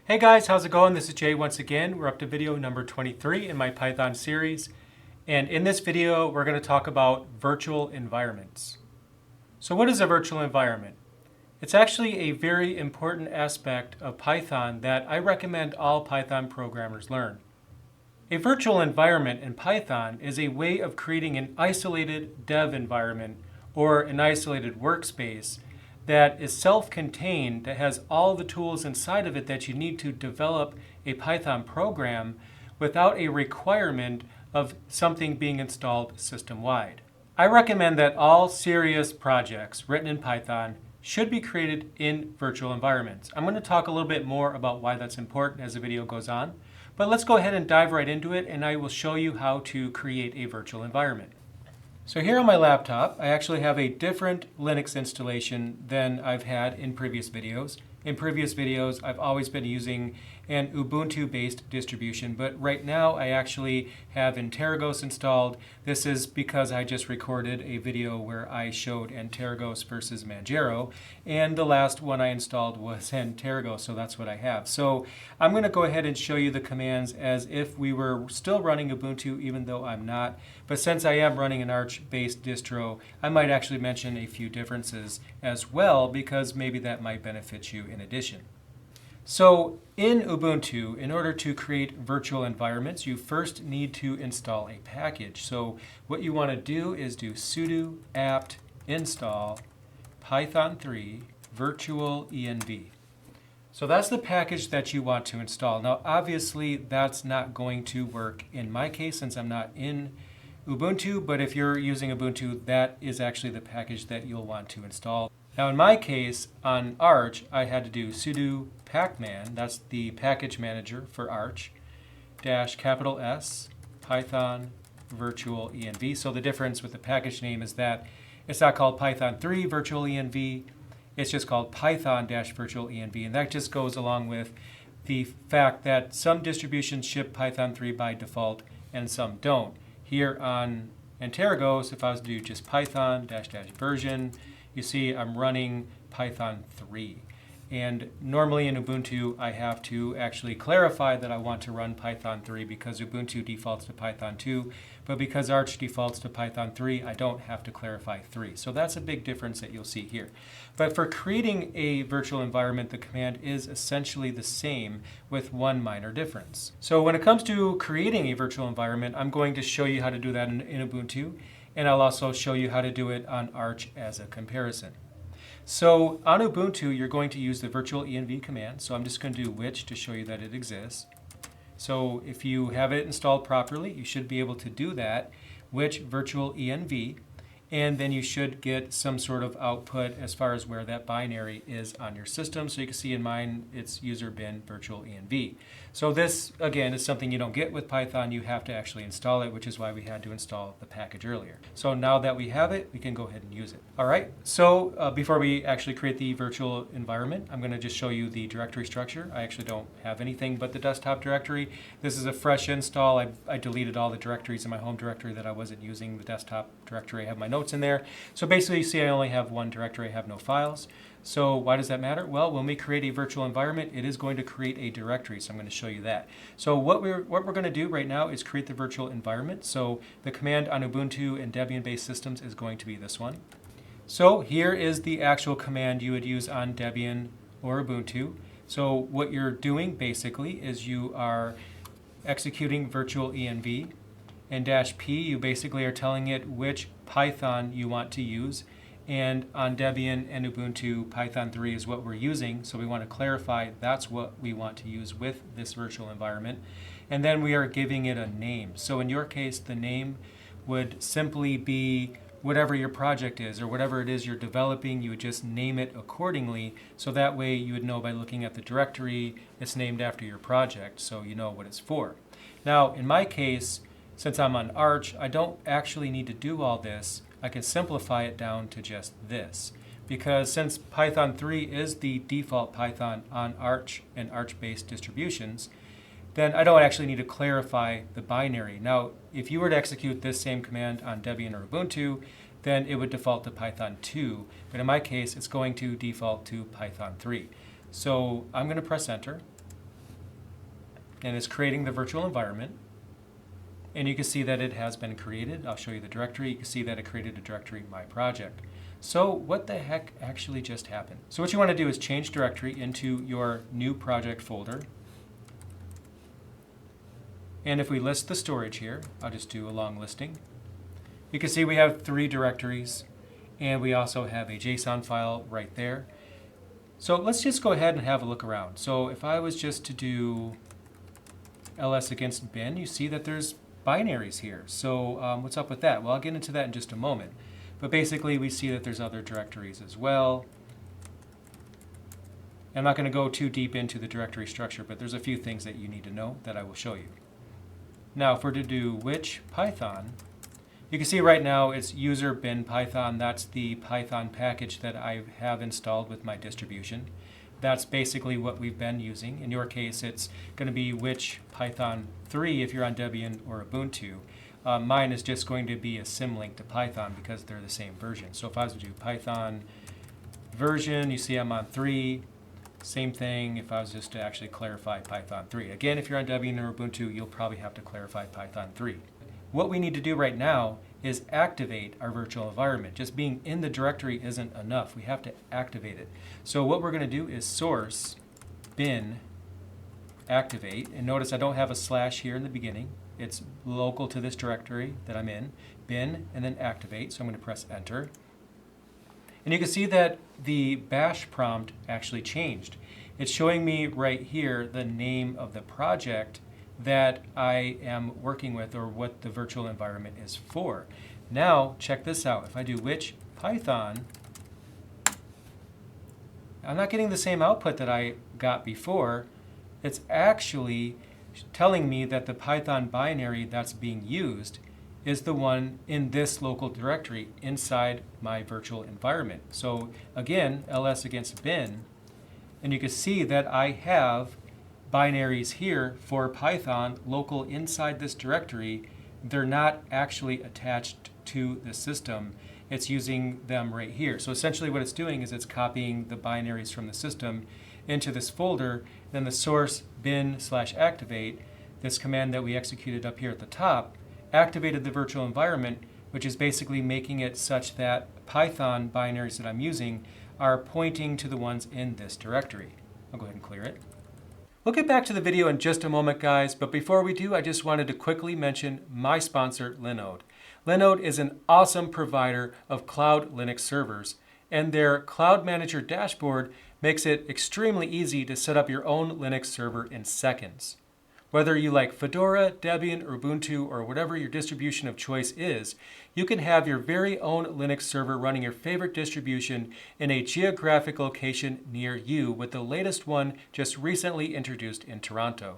Hey guys, how's it going? This is Jay once again. We're up to video number 23 in my Python series. And in this video, we're going to talk about virtual environments. So what is a virtual environment? It's actually a very important aspect of Python that I recommend all Python programmers learn. A virtual environment in Python is a way of creating an isolated dev environment or an isolated workspace that is self-contained, that has all the tools inside of it that you need to develop a Python program without a requirement of something being installed system-wide. I recommend that all serious projects written in Python should be created in virtual environments. I'm going to talk a little bit more about why that's important as the video goes on, but let's go ahead and dive right into it, and I will show you how to create a virtual environment. So here on my laptop, I actually have a different Linux installation than I've had in previous videos. In previous videos, I've always been using an Ubuntu-based distribution, but right now I actually have Antergos installed. This is because I just recorded a video where I showed Antergos versus Manjaro, and the last one I installed was Antergos, so that's what I have. So I'm going to go ahead and show you the commands as if we were still running Ubuntu, even though I'm not. But since I am running an Arch-based distro, I might actually mention a few differences as well, because maybe that might benefit you in addition. So in Ubuntu, in order to create virtual environments, you first need to install a package. So what you want to do is do sudo apt install python 3 virtual env. So that's the package that you want to install. Now obviously that's not going to work in my case since I'm not in Ubuntu, but if you're using Ubuntu, that is actually the package that you'll want to install. Now in my case, on Arch, I had to do sudo pacman, that's the package manager for Arch, -S, python virtual env. So the difference with the package name is that it's not called python 3 virtual env, it's just called python-virtual env, and that just goes along with the fact that some distributions ship python 3 by default and some don't. Here on Antergos, if I was to do just python --version, you see I'm running python 3. And normally in Ubuntu, I have to actually clarify that I want to run python 3 because Ubuntu defaults to python 2. But because Arch defaults to python 3, I don't have to clarify 3. So that's a big difference that you'll see here. But for creating a virtual environment, the command is essentially the same with one minor difference. So when it comes to creating a virtual environment, I'm going to show you how to do that in Ubuntu. And I'll also show you how to do it on Arch as a comparison. So on Ubuntu, you're going to use the virtual env command. So I'm just going to do which to show you that it exists. So if you have it installed properly, you should be able to do that, which virtual env, and then you should get some sort of output as far as where that binary is on your system. So you can see in mine, it's user bin virtual env. So this, again, is something you don't get with Python. You have to actually install it, which is why we had to install the package earlier. So now that we have it, we can go ahead and use it. All right, so before we actually create the virtual environment, I'm going to just show you the directory structure. I actually don't have anything but the desktop directory. This is a fresh install. I deleted all the directories in my home directory that I wasn't using. The desktop directory, I have my notes in there. So basically, you see I only have one directory. I have no files. So why does that matter? Well, when we create a virtual environment, it is going to create a directory. So I'm going to show you that. So what we're going to do right now is create the virtual environment. So the command on Ubuntu and Debian-based systems is going to be this one. So here is the actual command you would use on Debian or Ubuntu. So what you're doing basically is you are executing virtual env, and -p, you basically are telling it which Python you want to use. And on Debian and Ubuntu, python 3 is what we're using. So we want to clarify that's what we want to use with this virtual environment. And then we are giving it a name. So in your case, the name would simply be whatever your project is or whatever it is you're developing. You would just name it accordingly. So that way you would know by looking at the directory, it's named after your project. So you know what it's for. Now, in my case, since I'm on Arch, I don't actually need to do all this. I can simplify it down to just this. Because since python 3 is the default Python on Arch and Arch-based distributions, then I don't actually need to clarify the binary. Now, if you were to execute this same command on Debian or Ubuntu, then it would default to python 2. But in my case, it's going to default to python 3. So I'm going to press enter. and it's creating the virtual environment. And you can see that it has been created. I'll show you the directory. You can see that it created a directory, my project. So what the heck actually just happened? So what you want to do is change directory into your new project folder. And if we list the storage here, I'll just do a long listing. You can see we have 3 directories, and we also have a JSON file right there. So let's just go ahead and have a look around. So if I was just to do ls against bin, you see that there's binaries here. So what's up with that? Well, I'll get into that in just a moment. But basically, we see that there's other directories as well. I'm not going to go too deep into the directory structure, but there's a few things that you need to know that I will show you. Now, if we're to do which Python, you can see right now it's user bin Python. That's the Python package that I have installed with my distribution. That's basically what we've been using. In your case, it's going to be which Python 3 if you're on Debian or Ubuntu. Mine is just going to be a symlink to Python because they're the same version. So if I was to do Python version, you see I'm on 3. Same thing if I was just to actually clarify Python 3. Again, if you're on Debian or Ubuntu, you'll probably have to clarify Python 3. What we need to do right now is activate our virtual environment. Just being in the directory isn't enough. We have to activate it. So what we're going to do is source bin activate. And notice I don't have a slash here in the beginning. It's local to this directory that I'm in, bin, and then activate. So I'm going to press enter. And you can see that the bash prompt actually changed. It's showing me right here the name of the project that I am working with, or what the virtual environment is for. Now, check this out. If I do which Python, I'm not getting the same output that I got before. It's actually telling me that the Python binary that's being used is the one in this local directory inside my virtual environment. So again, ls against bin, and you can see that I have binaries here for Python local inside this directory. They're not actually attached to the system. It's using them right here. So essentially what it's doing is it's copying the binaries from the system into this folder. Then the source bin/activate, this command that we executed up here at the top, activated the virtual environment, which is basically making it such that Python binaries that I'm using are pointing to the ones in this directory. I'll go ahead and clear it. We'll get back to the video in just a moment, guys, but before we do, I just wanted to quickly mention my sponsor, Linode. Linode is an awesome provider of cloud Linux servers, and their Cloud Manager dashboard makes it extremely easy to set up your own Linux server in seconds. Whether you like Fedora, Debian, or Ubuntu, or whatever your distribution of choice is, you can have your very own Linux server running your favorite distribution in a geographic location near you, with the latest one just recently introduced in Toronto.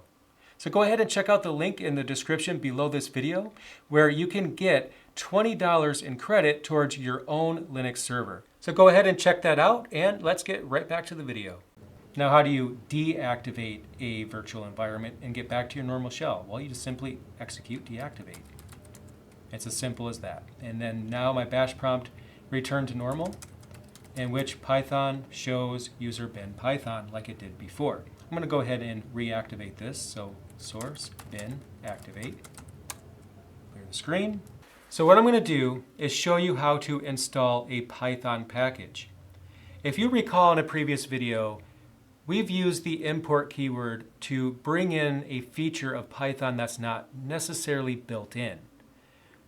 So go ahead and check out the link in the description below this video, where you can get $20 in credit towards your own Linux server. So go ahead and check that out, and let's get right back to the video. Now, how do you deactivate a virtual environment and get back to your normal shell? Well, you just simply execute deactivate. It's as simple as that. And then now my bash prompt returned to normal, in which Python shows user bin Python like it did before. I'm going to go ahead and reactivate this. So source bin activate. Clear the screen. So what I'm going to do is show you how to install a Python package. If you recall in a previous video, we've used the import keyword to bring in a feature of Python that's not necessarily built in.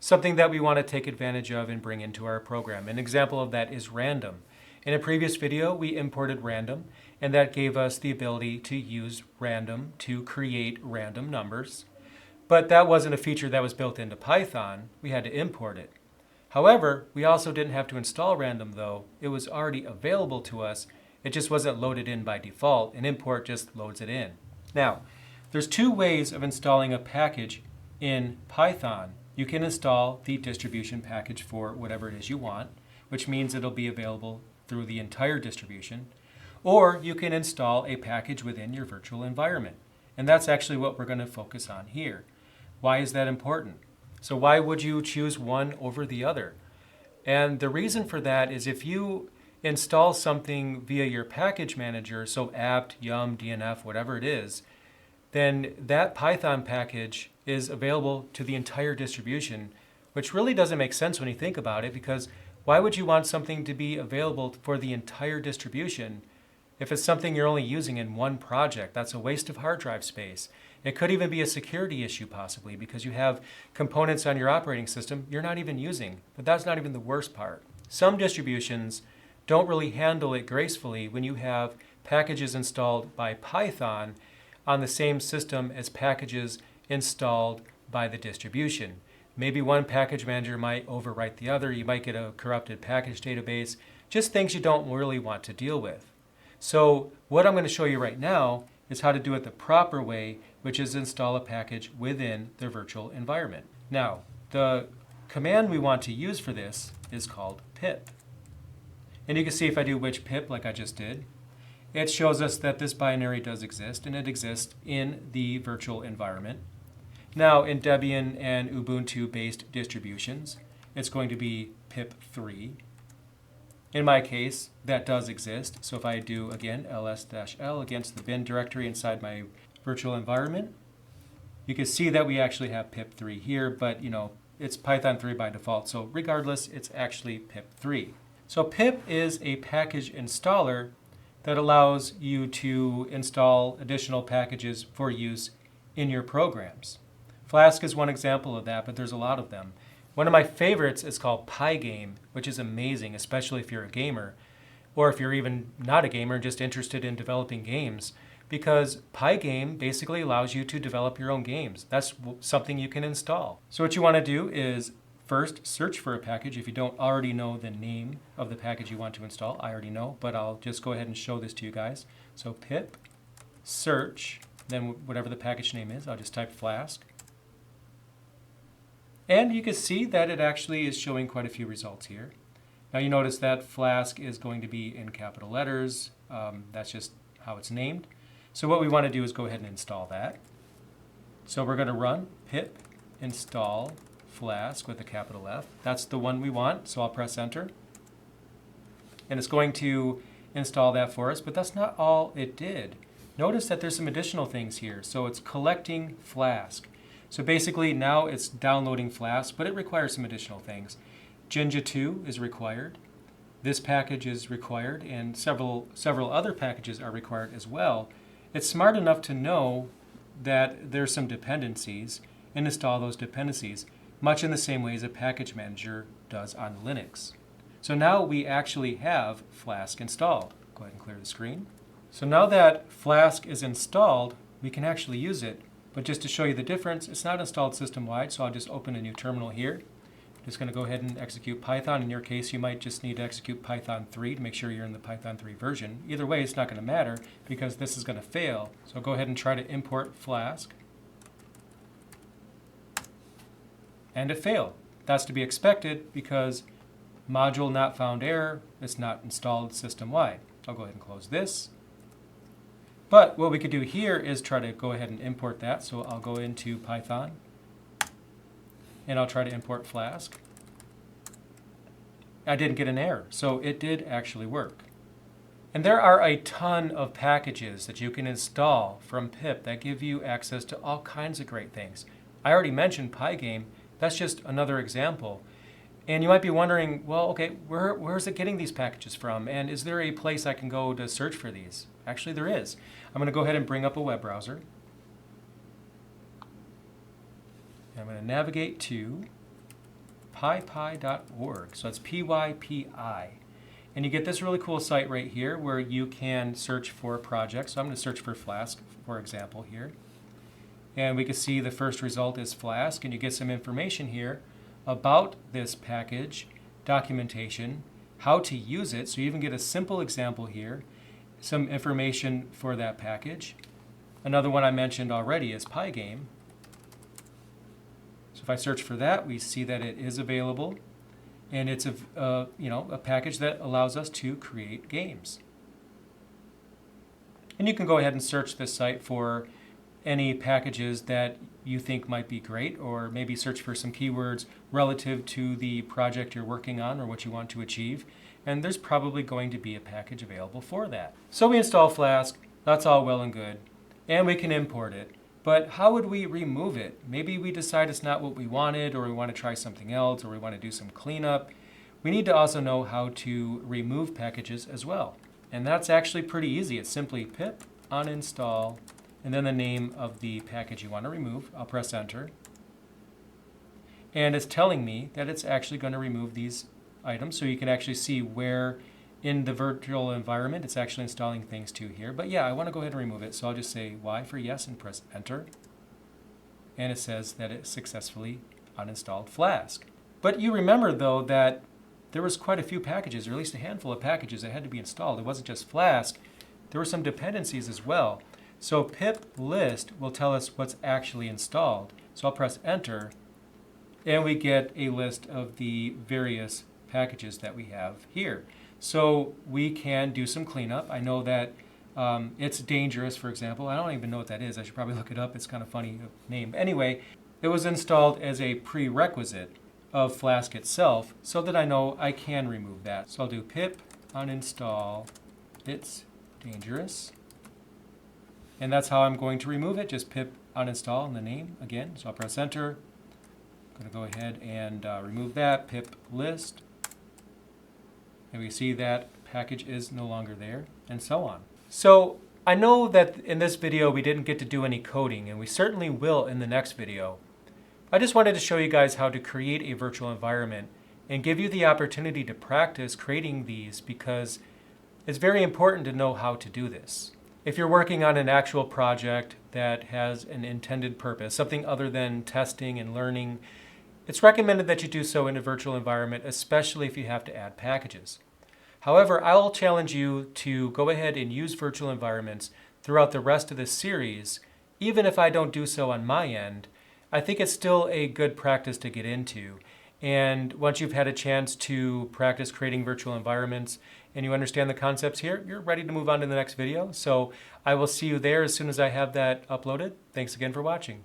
Something that we want to take advantage of and bring into our program. An example of that is random. In a previous video, we imported random, and that gave us the ability to use random to create random numbers. But that wasn't a feature that was built into Python. We had to import it. However, we also didn't have to install random, though. It was already available to us. It just wasn't loaded in by default, and import just loads it in. Now, there's 2 ways of installing a package in Python. You can install the distribution package for whatever it is you want, which means it'll be available through the entire distribution, or you can install a package within your virtual environment. And that's actually what we're going to focus on here. Why is that important? So why would you choose one over the other? And the reason for that is if you install something via your package manager, so apt, yum, dnf, whatever it is, then that Python package is available to the entire distribution, which really doesn't make sense when you think about it, because why would you want something to be available for the entire distribution if it's something you're only using in one project? That's a waste of hard drive space. It could even be a security issue possibly because you have components on your operating system you're not even using. But that's not even the worst part. Some distributions don't really handle it gracefully when you have packages installed by Python on the same system as packages installed by the distribution. Maybe one package manager might overwrite the other. You might get a corrupted package database. Just things you don't really want to deal with. So what I'm going to show you right now is how to do it the proper way, which is install a package within the virtual environment. Now, the command we want to use for this is called pip. And you can see if I do which pip like I just did, it shows us that this binary does exist, and it exists in the virtual environment. Now, in Debian and Ubuntu-based distributions, it's going to be pip3. In my case, that does exist. So if I do, again, ls-l against the bin directory inside my virtual environment, you can see that we actually have pip3 here, but it's Python 3 by default. So regardless, it's actually pip3. So pip is a package installer that allows you to install additional packages for use in your programs. Flask is one example of that, but there's a lot of them. One of my favorites is called Pygame, which is amazing, especially if you're a gamer, or if you're even not a gamer and just interested in developing games, because Pygame basically allows you to develop your own games. That's something you can install. So what you want to do is first search for a package if you don't already know the name of the package you want to install. I already know, but I'll just go ahead and show this to you guys. So pip search, then whatever the package name is, I'll just type Flask. And you can see that it actually is showing quite a few results here. Now you notice that Flask is going to be in capital letters. That's just how it's named. So what we want to do is go ahead and install that. So we're going to run pip install Flask with a capital F. That's the one we want, so I'll press enter. And it's going to install that for us, but that's not all it did. Notice that there's some additional things here. So it's collecting Flask. So basically now it's downloading Flask, but it requires some additional things. Jinja 2 is required. This package is required, and several other packages are required as well. It's smart enough to know that there's some dependencies and install those dependencies, much in the same way as a package manager does on Linux. So now we actually have Flask installed. Go ahead and clear the screen. So now that Flask is installed, we can actually use it. But just to show you the difference, it's not installed system-wide, so I'll just open a new terminal here. I'm just going to go ahead and execute Python. In your case, you might just need to execute Python 3 to make sure you're in the Python 3 version. Either way, it's not going to matter because this is going to fail. So go ahead and try to import Flask. And it failed. That's to be expected because module not found error, it's not installed system-wide. I'll go ahead and close this. But what we could do here is try to go ahead and import that. So I'll go into Python and I'll try to import Flask. I didn't get an error, so it did actually work. And there are a ton of packages that you can install from pip that give you access to all kinds of great things. I already mentioned Pygame. That's just another example. And you might be wondering, well, okay, where is it getting these packages from? And is there a place I can go to search for these? Actually, there is. I'm going to go ahead and bring up a web browser. And I'm going to navigate to pypi.org. So it's PYPI. And you get this really cool site right here where you can search for projects. So I'm going to search for Flask, for example, here. And we can see the first result is Flask, and you get some information here about this package, documentation, how to use it. So you even get a simple example here, some information for that package. Another one I mentioned already is Pygame. So if I search for that, we see that it is available, and it's a package that allows us to create games. And you can go ahead and search this site for any packages that you think might be great, or maybe search for some keywords relative to the project you're working on or what you want to achieve. And there's probably going to be a package available for that. So we install Flask, that's all well and good, and we can import it. But how would we remove it? Maybe we decide it's not what we wanted, or we want to try something else, or we want to do some cleanup. We need to also know how to remove packages as well. And that's actually pretty easy. It's simply pip uninstall and then the name of the package you want to remove. I'll press enter. And it's telling me that it's actually going to remove these items, so you can actually see where in the virtual environment it's actually installing things to here. But yeah, I want to go ahead and remove it, so I'll just say Y for yes and press enter. And it says that it successfully uninstalled Flask. But you remember though that there was quite a few packages, or at least a handful of packages that had to be installed. It wasn't just Flask, there were some dependencies as well. So Pip List will tell us what's actually installed. So I'll press enter, and we get a list of the various packages that we have here. So we can do some cleanup. I know that it's dangerous, for example. I don't even know what that is. I should probably look it up. It's kind of funny name. Anyway, it was installed as a prerequisite of Flask itself, so that I know I can remove that. So I'll do pip uninstall it's dangerous. And that's how I'm going to remove it. Just pip uninstall and the name again. So I'll press enter. I'm going to go ahead and remove that, pip list. And we see that package is no longer there, and so on. So I know that in this video we didn't get to do any coding, and we certainly will in the next video. I just wanted to show you guys how to create a virtual environment and give you the opportunity to practice creating these, because it's very important to know how to do this. If you're working on an actual project that has an intended purpose, something other than testing and learning, it's recommended that you do so in a virtual environment, especially if you have to add packages. However, I will challenge you to go ahead and use virtual environments throughout the rest of this series. Even if I don't do so on my end, I think it's still a good practice to get into. And once you've had a chance to practice creating virtual environments and you understand the concepts here, you're ready to move on to the next video. So I will see you there as soon as I have that uploaded. Thanks again for watching.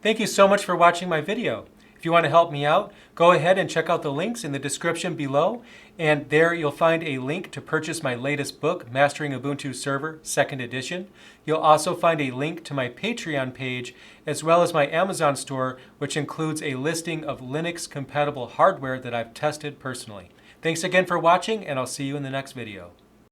Thank you so much for watching my video. If you want to help me out, go ahead and check out the links in the description below, and there you'll find a link to purchase my latest book, Mastering Ubuntu Server, 2nd edition. You'll also find a link to my Patreon page, as well as my Amazon store, which includes a listing of Linux-compatible hardware that I've tested personally. Thanks again for watching, and I'll see you in the next video.